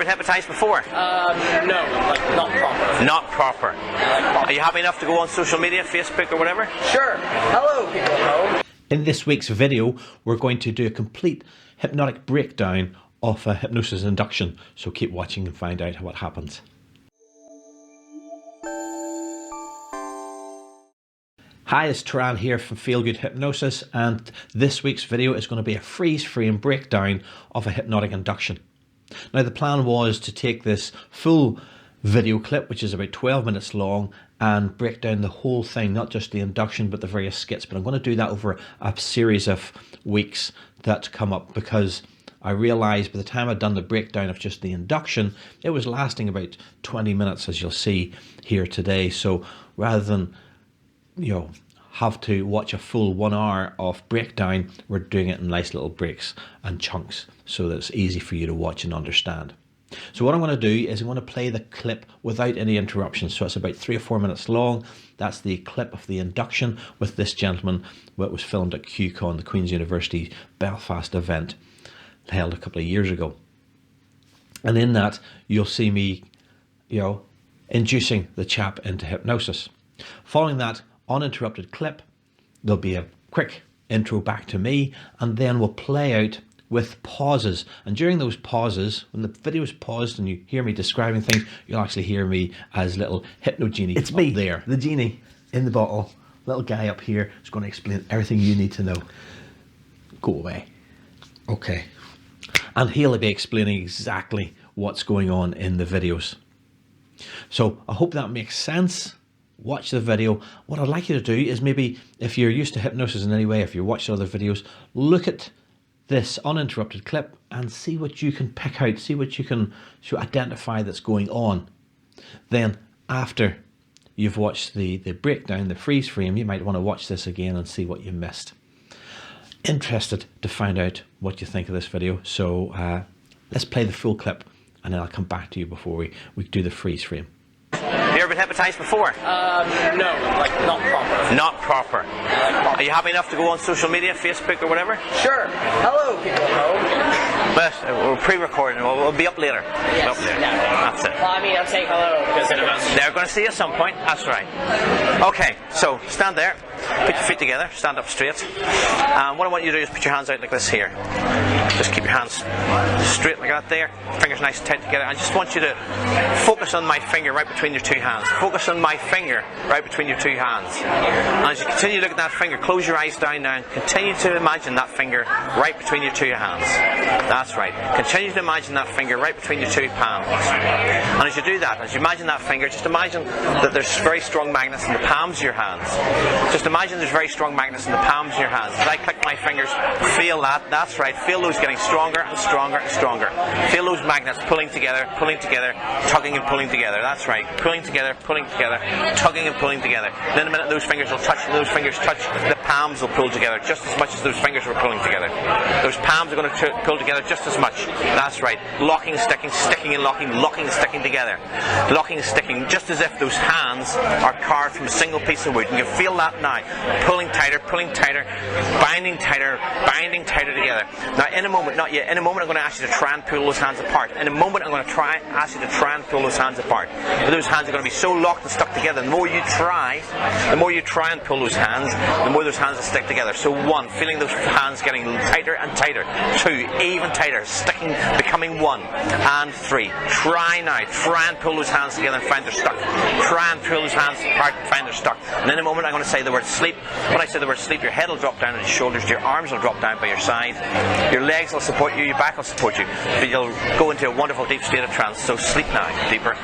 been hypnotized before? No, like not proper. Not proper. Are you happy enough to go on social media, Facebook or whatever? Sure. Hello, people at home. In this week's video, we're going to do a complete hypnotic breakdown of a hypnosis induction. So keep watching and find out what happens. Hi, it's Turan here from Feel Good Hypnosis, and this week's video is going to be a freeze frame breakdown of a hypnotic induction. Now, the plan was to take this full video clip, which is about 12 minutes long, and break down the whole thing, not just the induction but the various skits. But I'm going to do that over a series of weeks that come up, because I realised by the time I'd done the breakdown of just the induction, it was lasting about 20 minutes, as you'll see here today. So rather than have to watch a full 1 hour of breakdown, we're doing it in nice little breaks and chunks so that it's easy for you to watch and understand. So what I'm going to do is I'm going to play the clip without any interruptions. So it's about 3 or 4 minutes long. That's the clip of the induction with this gentleman. It was filmed at QCon, the Queen's University Belfast event held a couple of years ago. And in that, you'll see me, inducing the chap into hypnosis. Following that uninterrupted clip, there'll be a quick intro back to me, and then we'll play out with pauses. And during those pauses, when the video is paused and you hear me describing things, you'll actually hear me as little hypno genie. It's me there, the genie in the bottle, little guy up here is going to explain everything you need to know. Go away. Okay. And he'll be explaining exactly what's going on in the videos. So I hope that makes sense. Watch the video. What I'd like you to do is, maybe if you're used to hypnosis in any way, if you watch other videos, look at this uninterrupted clip and see what you can pick out, see what you can identify that's going on. Then after you've watched the breakdown, the freeze frame, you might want to watch this again and see what you missed. Interested to find out what you think of this video, so let's play the full clip and then I'll come back to you before we do the freeze frame. Have you ever been hypnotized before? No, like not proper. Not proper. Are you happy enough to go on social media, Facebook or whatever? Sure. Hello, people at home. But we're pre-recording. We'll be up later. Yes. Up later. Yeah. That's it. Well, I mean, I'll say hello because it was. They're going to see you at some point. That's right. Okay, so stand there. Put your feet together. Stand up straight. What I want you to do is put your hands out like this here. Just keep your hands straight like that there. Fingers nice and tight together. I just want you to focus on my finger right between your two hands. Focus on my finger right between your two hands. And as you continue to look at that finger, close your eyes down now and continue to imagine that finger right between your two hands. That's right. Continue to imagine that finger right between your two palms. And as you do that, as you imagine that finger, just imagine that there's very strong magnets in the palms of your hands. Just imagine there's very strong magnets in the palms of your hands. As I click my fingers, feel that. That's right. Feel those getting stronger and stronger and stronger. Feel those magnets pulling together, tugging and pulling together. That's right. Pulling together, tugging and pulling together. Then in a minute those fingers will touch, the palms will pull together just as much as those fingers were pulling together. Those palms are going to pull together just as much. That's right. Locking, sticking, sticking and locking and sticking together. Locking and sticking, just as if those hands are carved from a single piece of wood. And you feel that now. Pulling tighter, binding tighter together. Now in a moment, not yet, in a moment I'm going to ask you to try and pull those hands apart. In a moment I'm going to ask you to try and pull those hands apart. But those hands are going to be so locked and stuck together. The more you try and pull those hands, the more those hands will stick together. So 1, feeling those hands getting tighter and tighter. 2, even tighter, sticking, becoming 1. And 3, try and pull those hands together and find they're stuck. Try and pull those hands apart and find they're stuck. And in a moment I'm going to say the word sleep. When I say the word sleep, your head will drop down on your shoulders, your arms will drop down by your side, your legs will support you, your back will support you, but you'll go into a wonderful deep state of trance. So sleep now. Deeper,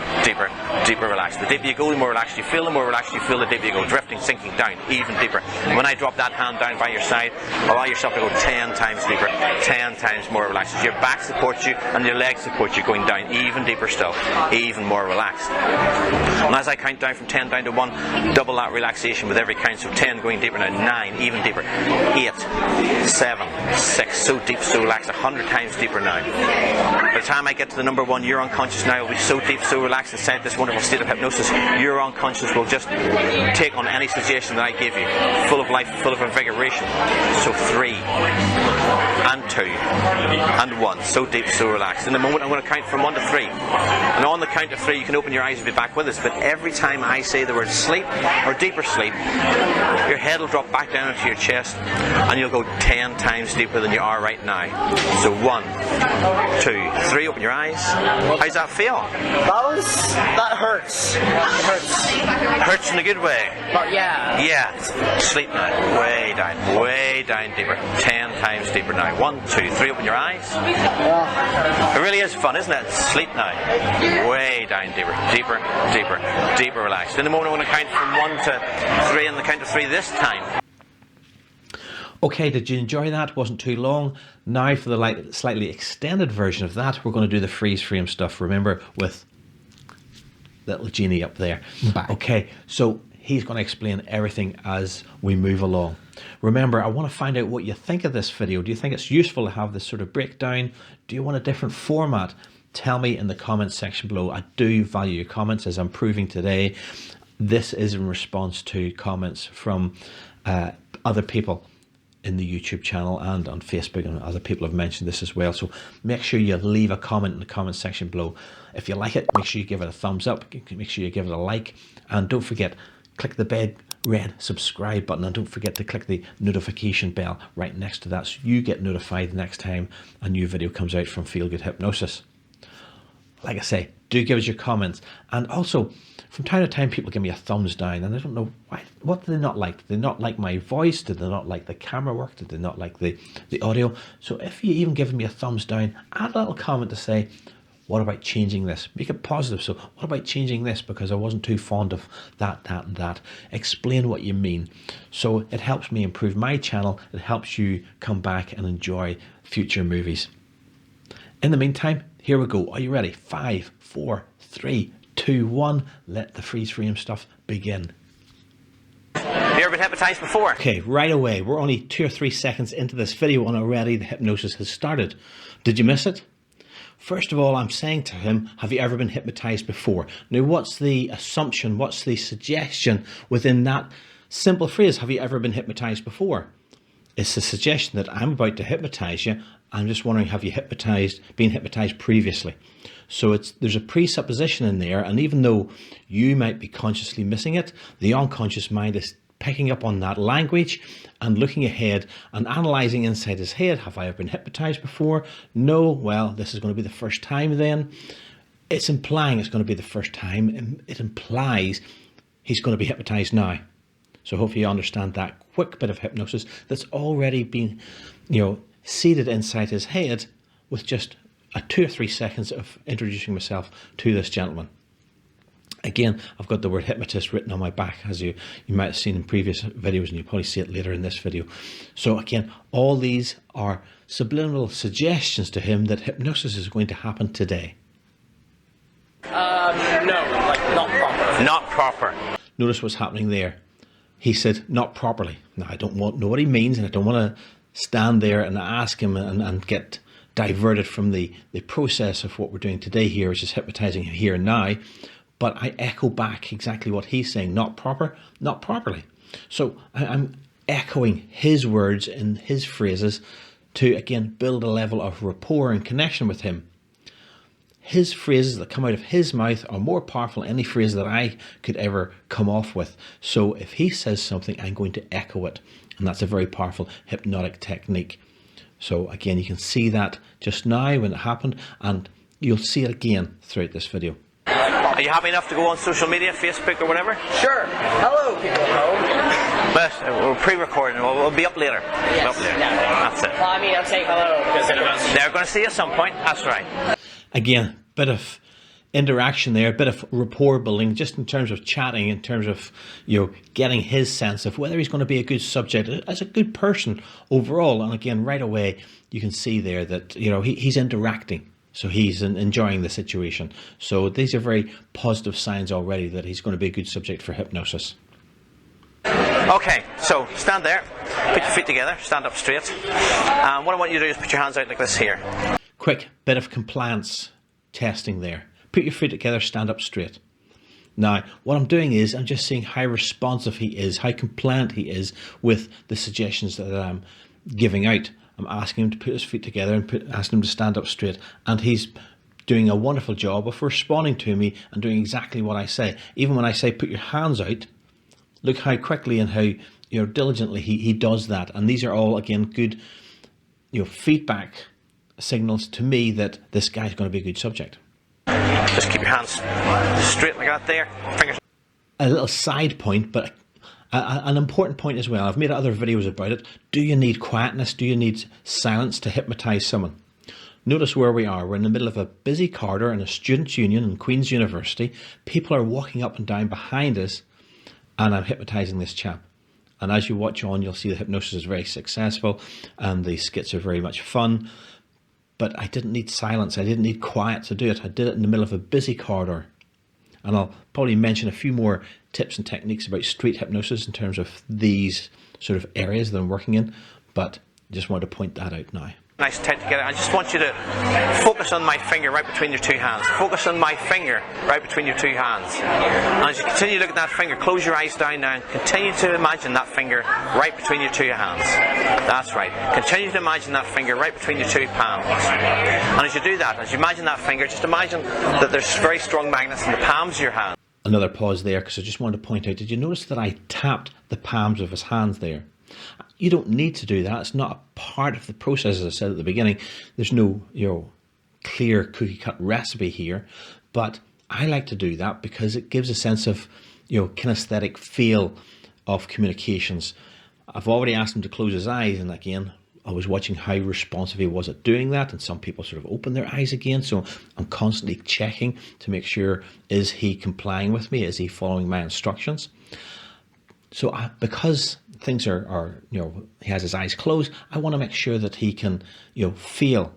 relaxed. The deeper you go, the more relaxed you feel. The more relaxed you feel, the deeper you go. Drifting, sinking down, even deeper. When I drop that hand down by your side, allow yourself to go 10 times deeper, 10 times more relaxed. As your back supports you and your legs support you, going down even deeper still, even more relaxed. And as I count down from 10 down to 1, double that relaxation with every count. So 10 going deeper now, 9 even deeper, 8, 7, 6, so deep, so relaxed, 100 times deeper now. By the time I get to the number 1, your unconscious now will be so deep, so relaxed inside this wonderful state of hypnosis, your unconscious will just take on any suggestion that I give you, full of life, full of invigoration. So 3, and 2 and 1. So deep, so relaxed. In a moment I'm going to count from 1 to 3. And on the count of 3 you can open your eyes and be back with us. But every time I say the word sleep or deeper sleep, your head will drop back down into your chest and you'll go 10 times deeper than you are right now. So 1, 2, 3, open your eyes. How's that feel? That hurts. It hurts. Hurts in a good way. But yeah. Yeah. Sleep now. Way down deeper. 10 times deeper now. 1, 2, 3, open your eyes. It really is fun, isn't it? Sleep now. Way down deeper, relaxed. In a moment I'm going to count from 1 to 3 and the count of 3 this time. Okay, did you enjoy that? Wasn't too long. Now for the slightly extended version of that, we're going to do the freeze frame stuff. Remember, with little genie up there. Back. Okay, so he's going to explain everything as we move along. Remember, I want to find out what you think of this video. Do you think it's useful to have this sort of breakdown? Do you want a different format? Tell me in the comments section below. I do value your comments, as I'm proving today. This is in response to comments from other people in the YouTube channel and on Facebook, and other people have mentioned this as well. So make sure you leave a comment in the comment section below. If you like it, make sure you give it a thumbs up, make sure you give it a like, and don't forget, click the big red subscribe button, and don't forget to click the notification bell right next to that so you get notified the next time a new video comes out from Feel Good Hypnosis. Like I say, do give us your comments. And also, from time to time, people give me a thumbs down, and I don't know why. What did they not like? Did they not like my voice? Did they not like the camera work? Did they not like the audio? So if you even give me a thumbs down, add a little comment to say, what about changing this? Make it positive. So what about changing this? Because I wasn't too fond of that, and that. Explain what you mean. So it helps me improve my channel. It helps you come back and enjoy future movies. In the meantime, here we go. Are you ready? 5, 4, 3, 2, 1. Let the freeze frame stuff begin. Have you ever been hypnotized before? Okay, right away. We're only 2 or 3 seconds into this video and already the hypnosis has started. Did you miss it? First of all, I'm saying to him, have you ever been hypnotized before? Now, what's the assumption? What's the suggestion within that simple phrase? Have you ever been hypnotized before? It's the suggestion that I'm about to hypnotize you. I'm just wondering, have you been hypnotized previously? So there's a presupposition in there, and even though you might be consciously missing it, the unconscious mind is picking up on that language and looking ahead and analysing inside his head. Have I ever been hypnotized before? No. Well, this is going to be the first time then. It's implying it's going to be the first time. It implies he's going to be hypnotized now. So hopefully you understand that quick bit of hypnosis that's already been, seated inside his head with just a 2 or 3 seconds of introducing myself to this gentleman. Again, I've got the word hypnotist written on my back, as you might have seen in previous videos, and you'll probably see it later in this video. So again, all these are subliminal suggestions to him that hypnosis is going to happen today. No, not proper. Not proper. Notice what's happening there. He said, not properly. Now, I don't know what he means, and I don't want to stand there and ask him and get diverted from the process of what we're doing today here, which is hypnotizing him here and now. But I echo back exactly what he's saying. Not proper, not properly. So I'm echoing his words and his phrases to, again, build a level of rapport and connection with him. His phrases that come out of his mouth are more powerful than any phrase that I could ever come off with. So if he says something, I'm going to echo it. And that's a very powerful hypnotic technique. So again, you can see that just now when it happened, and you'll see it again throughout this video. Are you happy enough to go on social media, Facebook or whatever? Sure. Hello, people at home. But we're pre-recording. We'll be up later. Yes. We'll be up later. No. That's it. Well, I mean, I'm saying hello because They're going to see you at some point. That's right. Again, bit of interaction there, a bit of rapport building, just in terms of chatting, in terms of getting his sense of whether he's going to be a good subject as a good person overall. And again, right away you can see there that he's interacting, so he's enjoying the situation. So these are very positive signs already that he's going to be a good subject for hypnosis. Okay, so stand there, put your feet together, stand up straight. What I want you to do is put your hands out like this here. Quick bit of compliance testing there. Put your feet together, stand up straight. Now, what I'm doing is I'm just seeing how responsive he is, how compliant he is with the suggestions that I'm giving out. I'm asking him to put his feet together and asking him to stand up straight, and he's doing a wonderful job of responding to me and doing exactly what I say. Even when I say put your hands out, look how quickly and how diligently he does that. And these are all, again, good feedback signals to me that this guy's going to be a good subject. Just keep your hands straight like that there. Fingers. A little side point, but an important point as well. I've made other videos about it. Do you need quietness? Do you need silence to hypnotize someone? Notice where we are. We're in the middle of a busy corridor in a students' union in Queen's University. People are walking up and down behind us, and I'm hypnotizing this chap. And as you watch on, you'll see the hypnosis is very successful and the skits are very much fun. But I didn't need silence. I didn't need quiet to do it. I did it in the middle of a busy corridor. And I'll probably mention a few more tips and techniques about street hypnosis in terms of these sort of areas that I'm working in. But I just wanted to point that out now. Nice tight together. I just want you to focus on my finger right between your two hands. Focus on my finger right between your two hands. And as you continue to look at that finger, close your eyes down now and continue to imagine that finger right between your two hands. That's right. Continue to imagine that finger right between your two palms. And as you do that, as you imagine that finger, just imagine that there's very strong magnets in the palms of your hands. Another pause there, because I just wanted to point out, did you notice that I tapped the palms of his hands there? You don't need to do that. It's not a part of the process, as I said at the beginning. There's no clear cookie cut recipe here, but I like to do that because it gives a sense of kinesthetic feel of communications. I've already asked him to close his eyes, and again, I was watching how responsive he was at doing that, and some people sort of open their eyes again, so I'm constantly checking to make sure, is he complying with me? Is he following my instructions? So because things are he has his eyes closed, I want to make sure that he can feel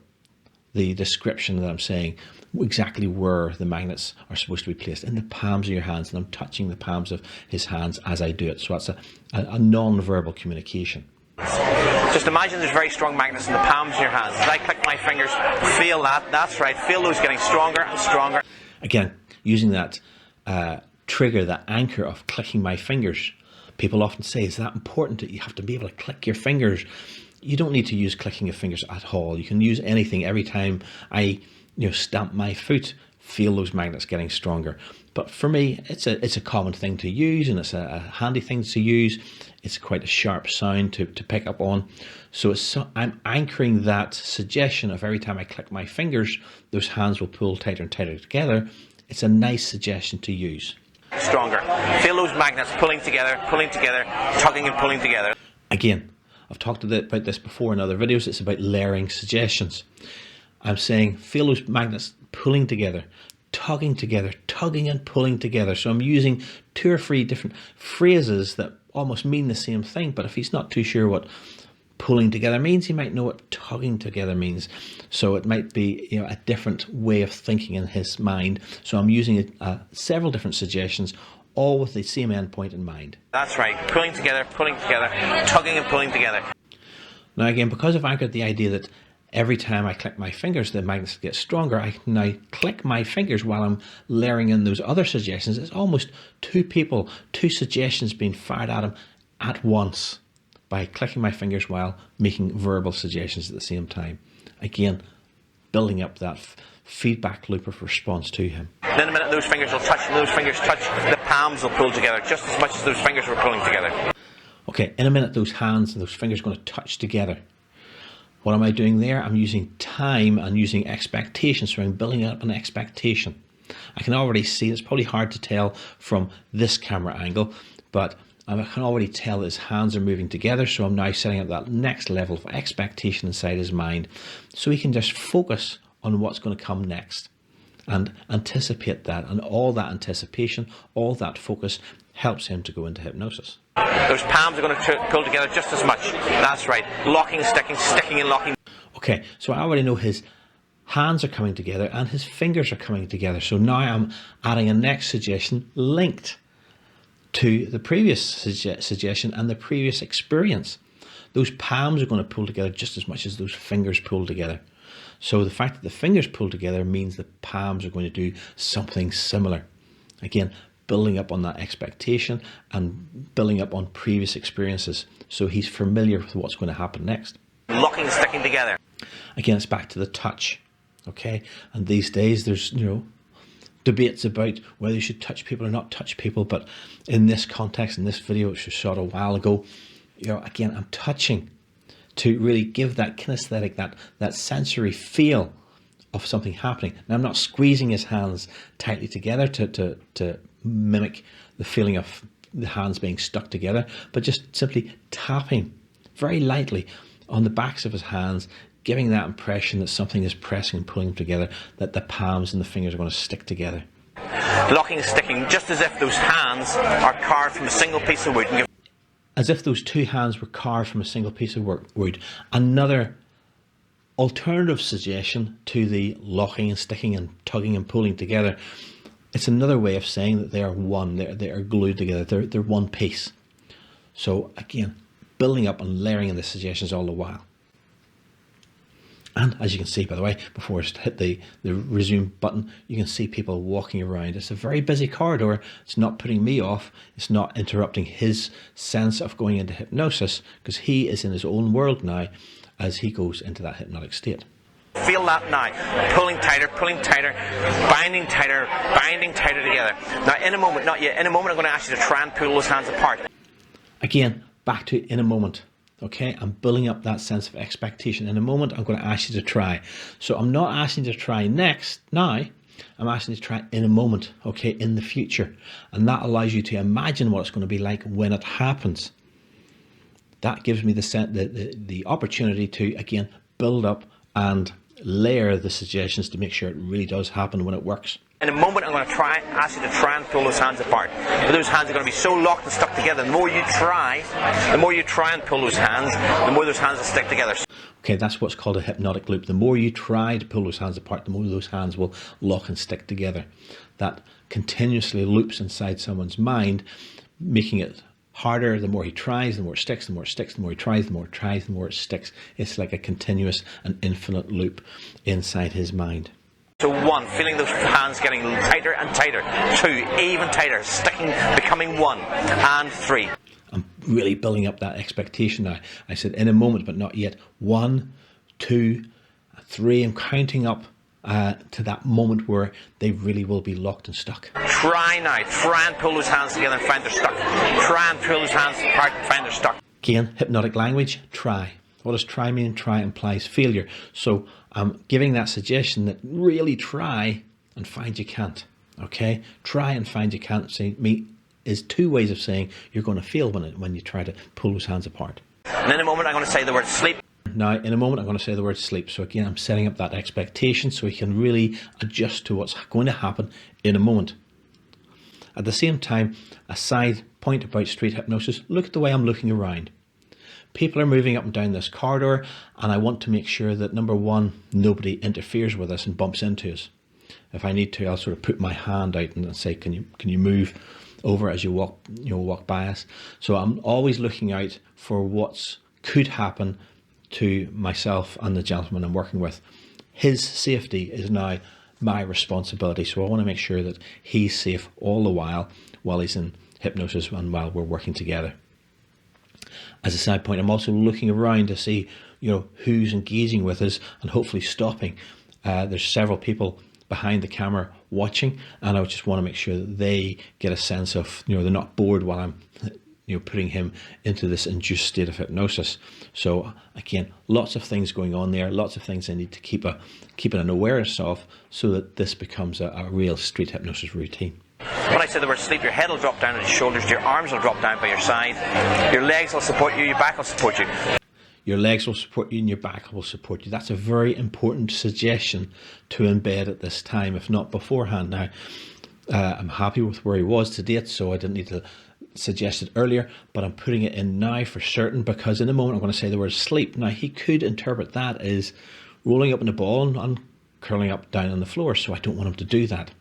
the description that I'm saying, exactly where the magnets are supposed to be placed in the palms of your hands, and I'm touching the palms of his hands as I do it. So that's a non-verbal communication. Just imagine there's very strong magnets in the palms of your hands. As I click my fingers, feel that. That's right. Feel those getting stronger and stronger. Again, using that trigger, that anchor of clicking my fingers. People often say, is that important that you have to be able to click your fingers? You don't need to use clicking your fingers at all. You can use anything. Every time I stamp my foot, feel those magnets getting stronger. But for me, it's a common thing to use, and it's a handy thing to use. It's quite a sharp sound to pick up on. So I'm anchoring that suggestion of every time I click my fingers, those hands will pull tighter and tighter together. It's a nice suggestion to use. Stronger. Feel those magnets pulling together, tugging and pulling together. Again, I've talked about this before in other videos. It's about layering suggestions. I'm saying feel those magnets pulling together, tugging and pulling together. So I'm using 2 or 3 different phrases that almost mean the same thing, but if he's not too sure what pulling together means, he might know what tugging together means. So it might be a different way of thinking in his mind. So I'm using several different suggestions, all with the same endpoint in mind. That's right. Pulling together, tugging and pulling together. Now again, because I've anchored the idea that every time I click my fingers, the magnets get stronger, I can now click my fingers while I'm layering in those other suggestions. It's almost 2 suggestions being fired at him at once, by clicking my fingers while making verbal suggestions at the same time. Again, building up that feedback loop of response to him. In a minute, those fingers will touch, and those fingers touch, the palms will pull together just as much as those fingers were pulling together. Okay, in a minute, those hands and those fingers are going to touch together. What am I doing there? I'm using time and using expectation, so I'm building up an expectation. I can already see, it's probably hard to tell from this camera angle, but I can already tell that his hands are moving together, so I'm now setting up that next level of expectation inside his mind, so he can just focus on what's going to come next and anticipate that, and all that anticipation, all that focus helps him to go into hypnosis. Those palms are going to pull together just as much. That's right. Locking, sticking and locking. Okay, so I already know his hands are coming together and his fingers are coming together, so now I'm adding a next suggestion linked to the previous suggestion and the previous experience. Those palms are going to pull together just as much as those fingers pull together. So the fact that the fingers pull together means the palms are going to do something similar. Again, building up on that expectation and building up on previous experiences, so he's familiar with what's going to happen next. locking and sticking together. Again, it's back to the touch, okay? And these days there's, debates about whether you should touch people or not touch people, but in this context, in this video, which was shot a while ago, again, I'm touching to really give that kinesthetic, that sensory feel of something happening. Now, I'm not squeezing his hands tightly together to mimic the feeling of the hands being stuck together, but just simply tapping very lightly on the backs of his hands, giving that impression that something is pressing and pulling them together, that the palms and the fingers are going to stick together. Locking and sticking, just as if those hands are carved from a single piece of wood. As if those two hands were carved from a single piece of wood. Another alternative suggestion to the locking and sticking and tugging and pulling together. It's another way of saying that they are one. They are glued together. They're one piece. So again, building up and layering in the suggestions all the while. And as you can see, by the way, before I hit the resume button, you can see people walking around. It's a very busy corridor. It's not putting me off. It's not interrupting his sense of going into hypnosis, because he is in his own world now as he goes into that hypnotic state. Feel that now. Pulling tighter, binding tighter together. Now, in a moment, not yet, in a moment I'm going to ask you to try and pull those hands apart. Again, back to in a moment. Okay, I'm building up that sense of expectation. In a moment, I'm going to ask you to try. So I'm not asking you to try now. I'm asking you to try in a moment, okay, in the future. And that allows you to imagine what it's going to be like when it happens. That gives me the opportunity to, again, build up and layer the suggestions to make sure it really does happen when it works. In a moment, I'm going to ask you to try and pull those hands apart. But those hands are going to be so locked and stuck together. The more you try and pull those hands, the more those hands will stick together. Okay, that's what's called a hypnotic loop. The more you try to pull those hands apart, the more those hands will lock and stick together. That continuously loops inside someone's mind, making it harder. The more he tries, the more it sticks, the more it sticks, the more he tries, the more it tries, the more it sticks. It's like a continuous and infinite loop inside his mind. So 1, feeling those hands getting tighter and tighter. 2, even tighter, sticking, becoming 1. And 3. I'm really building up that expectation now. I said in a moment, but not yet. 1, 2, 3. I'm counting up to that moment where they really will be locked and stuck. Try now. Try and pull those hands together and find they're stuck. Try and pull those hands apart and find they're stuck. Again, hypnotic language, try. What does try mean? Try implies failure. So I'm giving that suggestion that really try and find you can't. Okay? Try and find you can't is 2 ways of saying you're going to fail when you try to pull those hands apart. And in a moment I'm going to say the word sleep. Now, in a moment I'm going to say the word sleep. So again, I'm setting up that expectation so we can really adjust to what's going to happen in a moment. At the same time, a side point about street hypnosis, look at the way I'm looking around. People are moving up and down this corridor, and I want to make sure that, number 1, nobody interferes with us and bumps into us. If I need to, I'll sort of put my hand out and say, can you move over as you walk by us? So I'm always looking out for what could happen to myself and the gentleman I'm working with. His safety is now my responsibility, so I want to make sure that he's safe all the while he's in hypnosis and while we're working together. As a side point, I'm also looking around to see, who's engaging with us and hopefully stopping. There's several people behind the camera watching, and I just want to make sure that they get a sense of, they're not bored while I'm, putting him into this induced state of hypnosis. So again, lots of things going on there, lots of things I need to keep an awareness of so that this becomes a real street hypnosis routine. When I say the word sleep, your head will drop down on your shoulders, your arms will drop down by your side, your legs will support you, your back will support you. Your legs will support you and your back will support you. That's a very important suggestion to embed at this time, if not beforehand. Now, I'm happy with where he was to date, so I didn't need to suggest it earlier, but I'm putting it in now for certain, because in a moment I'm going to say the word sleep. Now, he could interpret that as rolling up in a ball and curling up down on the floor, so I don't want him to do that.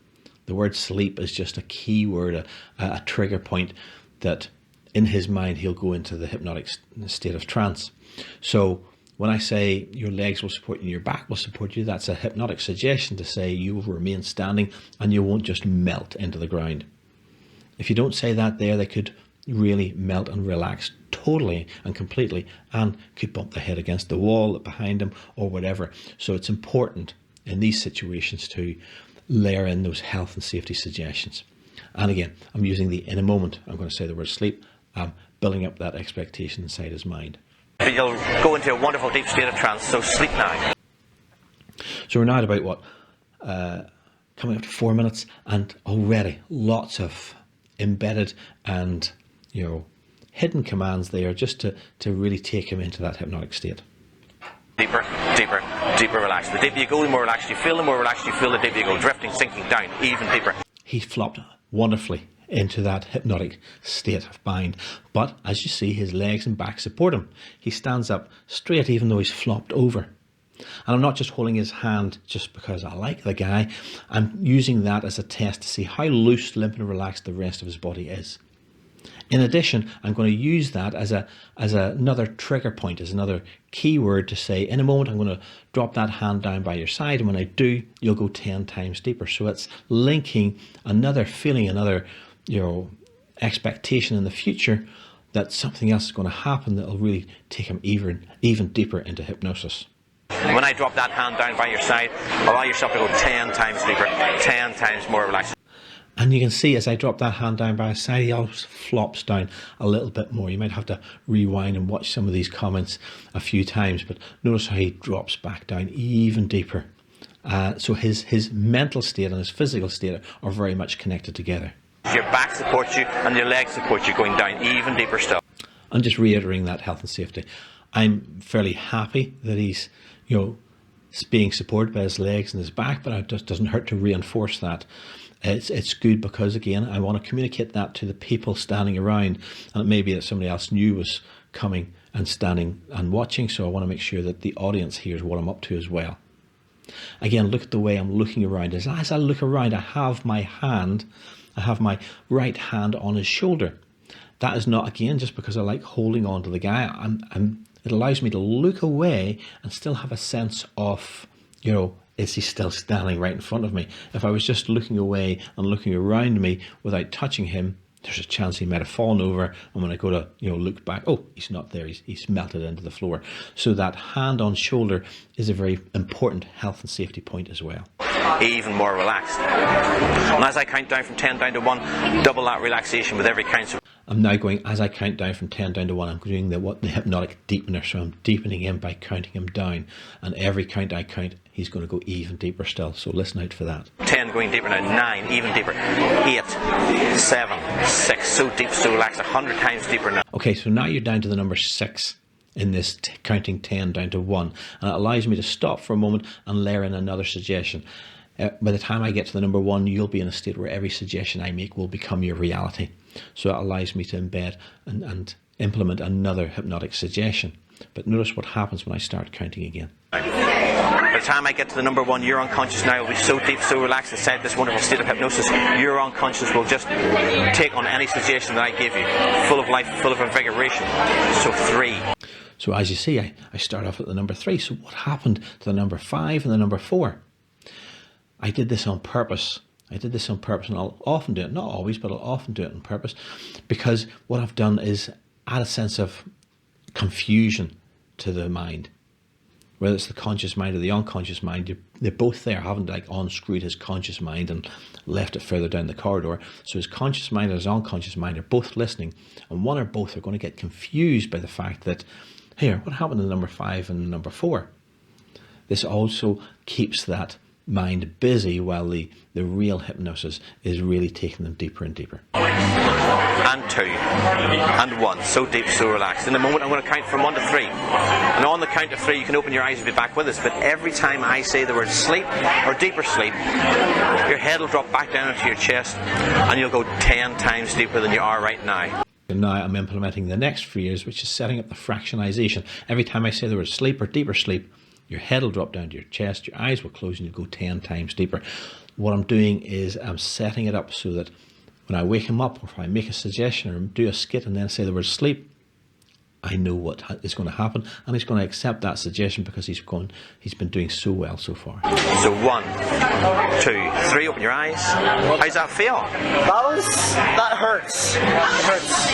The word sleep is just a key word, a trigger point that in his mind he'll go into the hypnotic state of trance. So when I say your legs will support you and your back will support you, that's a hypnotic suggestion to say you will remain standing and you won't just melt into the ground. If you don't say that there, they could really melt and relax totally and completely, and could bump the head against the wall behind him or whatever. So it's important in these situations to layer in those health and safety suggestions. And again, I'm using the in a moment. I'm going to say the word sleep. I'm building up that expectation inside his mind. You'll go into a wonderful deep state of trance, so sleep now. So we're now at about coming up to 4 minutes, and already lots of embedded and hidden commands there just to really take him into that hypnotic state. Deeper, deeper, deeper relaxed. The deeper you go, the more relaxed you feel. The more relaxed you feel, the deeper you go, drifting, sinking down, even deeper. He flopped wonderfully into that hypnotic state of mind. But as you see, his legs and back support him. He stands up straight even though he's flopped over. And I'm not just holding his hand just because I like the guy. I'm using that as a test to see how loose, limp and relaxed the rest of his body is. In addition, I'm going to use that as another trigger point, as another keyword to say, in a moment I'm going to drop that hand down by your side, and when I do, you'll go 10 times deeper. So it's linking another feeling, another expectation in the future that something else is going to happen that will really take him even deeper into hypnosis. When I drop that hand down by your side, allow yourself to go 10 times deeper, 10 times more relaxed. And you can see as I drop that hand down by his side, he always flops down a little bit more. You might have to rewind and watch some of these comments a few times, but notice how he drops back down even deeper. So his mental state and his physical state are very much connected together. Your back supports you and your legs support you, going down even deeper still. I'm just reiterating that health and safety. I'm fairly happy that he's, being supported by his legs and his back, but it just doesn't hurt to reinforce that. It's good because, again, I want to communicate that to the people standing around, and it may be that somebody else new was coming and standing and watching, so I want to make sure that the audience hears what I'm up to as well. Again, look at the way I'm looking around. As I look around, I have my right hand on his shoulder. That is not, again, just because I like holding on to the guy. It allows me to look away and still have a sense of, is he still standing right in front of me? If I was just looking away and looking around me without touching him, there's a chance he might have fallen over, and when I go to look back, oh, he's not there, he's melted into the floor. So that hand on shoulder is a very important health and safety point as well. Even more relaxed. And as I count down from 10 down to 1, double that relaxation with every count. I'm now going, as I count down from 10 down to 1, I'm doing the hypnotic deepener, so I'm deepening him by counting him down, and every count I count, he's going to go even deeper still, so listen out for that. 10 going deeper now, 9 even deeper, 8, 7, 6, so deep, so relaxed, 100 times deeper now. Okay, so now you're down to the number 6 in this counting 10 down to 1, and it allows me to stop for a moment and layer in another suggestion. By the time I get to the number 1, you'll be in a state where every suggestion I make will become your reality. So it allows me to embed and implement another hypnotic suggestion. But notice what happens when I start counting again. By the time I get to the number 1, your unconscious now will be so deep, so relaxed inside this wonderful state of hypnosis. Your unconscious will just take on any suggestion that I give you, full of life, full of invigoration. So 3. So as you see, I start off at the number 3. So what happened to the number 5 and the number 4? I did this on purpose. And I'll often do it, not always, but I'll often do it on purpose, because what I've done is add a sense of confusion to the mind. Whether it's the conscious mind or the unconscious mind, they're both there. I haven't unscrewed his conscious mind and left it further down the corridor. So his conscious mind and his unconscious mind are both listening, and one or both are going to get confused by the fact that, here, what happened to number 5 and number 4? This also keeps that mind busy while the real hypnosis is really taking them deeper and deeper. And 2 and 1, so deep, so relaxed. In a moment I'm going to count from 1 to 3, and on the count of 3 you can open your eyes and be back with us, but every time I say the word sleep or deeper sleep, your head will drop back down into your chest and you'll go 10 times deeper than you are right now. And now I'm implementing the next phrase, which is setting up the fractionization. Every time I say the word sleep or deeper sleep, your head will drop down to your chest, your eyes will close, and you'll go 10 times deeper. What I'm doing is I'm setting it up so that when I wake him up, or if I make a suggestion or do a skit and then say the word sleep, I know what is going to happen, and he's going to accept that suggestion because he's been doing so well so far. So 1, 2, 3, open your eyes. How's that feel? That hurts. It hurts.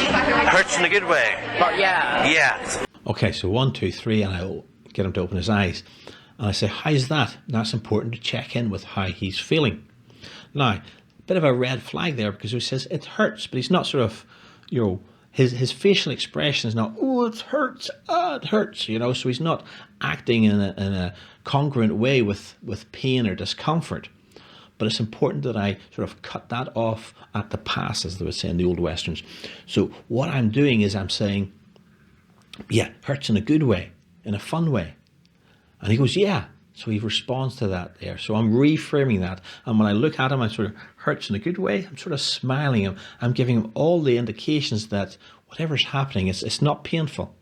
Hurts in a good way. But yeah. Yeah. Okay, so 1, 2, 3, and I get him to open his eyes. And I say, how's that? And that's important to check in with how he's feeling. Now, a bit of a red flag there because he says it hurts, but he's not sort of, you know, his facial expression is not, oh, it hurts, it hurts, you know, so he's not acting in a congruent way with pain or discomfort. But it's important that I sort of cut that off at the pass, as they would say in the old Westerns. So what I'm doing is I'm saying, yeah, hurts in a good way, in a fun way. And he goes, yeah. So he responds to that there. So I'm reframing that. And when I look at him, I sort of hurts in a good way. I'm sort of smiling him. I'm giving him all the indications that whatever's happening, it's not painful.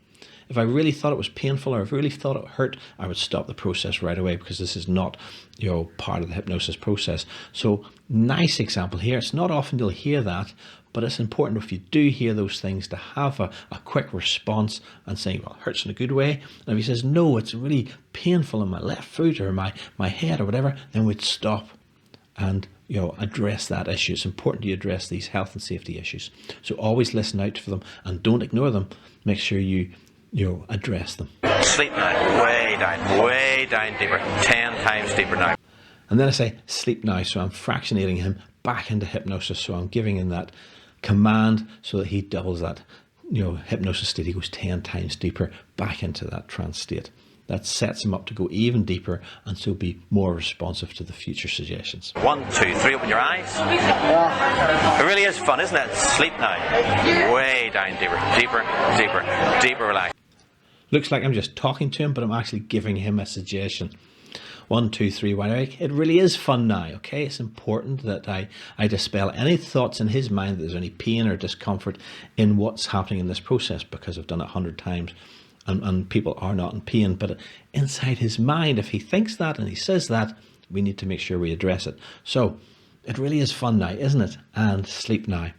If I really thought it was painful or if I really thought it hurt, I would stop the process right away because this is not, you know, part of the hypnosis process. So nice example here. It's not often you'll hear that, but it's important if you do hear those things to have a quick response and saying, well, it hurts in a good way. And if he says, no, it's really painful in my left foot or my head or whatever, then we'd stop and, you know, address that issue. It's important you address these health and safety issues. So always listen out for them and don't ignore them. Make sure you address them. Sleep now. Way down deeper. 10 times deeper now. And then I say, sleep now. So I'm fractionating him back into hypnosis. So I'm giving him that command so that he doubles that, you know, hypnosis state. He goes 10 times deeper back into that trance state. That sets him up to go even deeper and so be more responsive to the future suggestions. 1, 2, 3, open your eyes. It really is fun, isn't it? Sleep now. Way down deeper, relax. Looks like I'm just talking to him, but I'm actually giving him a suggestion. 1, 2, 3, wide awake. It really is fun now, okay? It's important that I dispel any thoughts in his mind that there's any pain or discomfort in what's happening in this process because I've done it 100 times and people are not in pain. But inside his mind, if he thinks that and he says that, we need to make sure we address it. So it really is fun now, isn't it? And sleep now.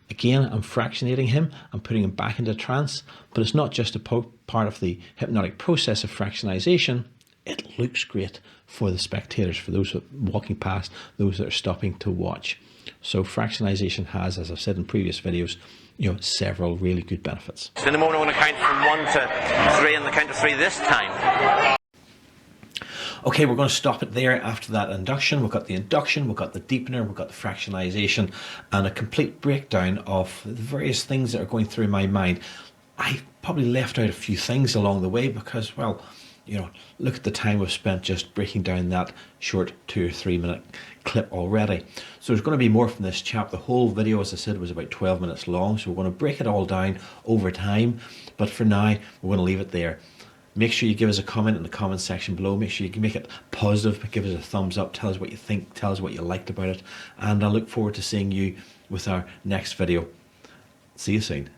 Again, I'm fractionating him, I'm putting him back into trance, but it's not just a part of the hypnotic process of fractionization. It looks great for the spectators, for those walking past, those that are stopping to watch. So fractionization has, as I've said in previous videos, you know, several really good benefits. So in the moment I want to count from 1 to 3 and the count of 3 this time. Okay, we're going to stop it there after that induction. We've got the induction, we've got the deepener, we've got the fractionization, and a complete breakdown of the various things that are going through my mind. I probably left out a few things along the way because, well, you know, look at the time we've spent just breaking down that short 2 or 3 minute clip already. So there's going to be more from this chap. The whole video, as I said, was about 12 minutes long, so we're going to break it all down over time. But for now, we're going to leave it there. Make sure you give us a comment in the comment section below. Make sure you can make it positive, give us a thumbs up, tell us what you think, tell us what you liked about it. And I look forward to seeing you with our next video. See you soon.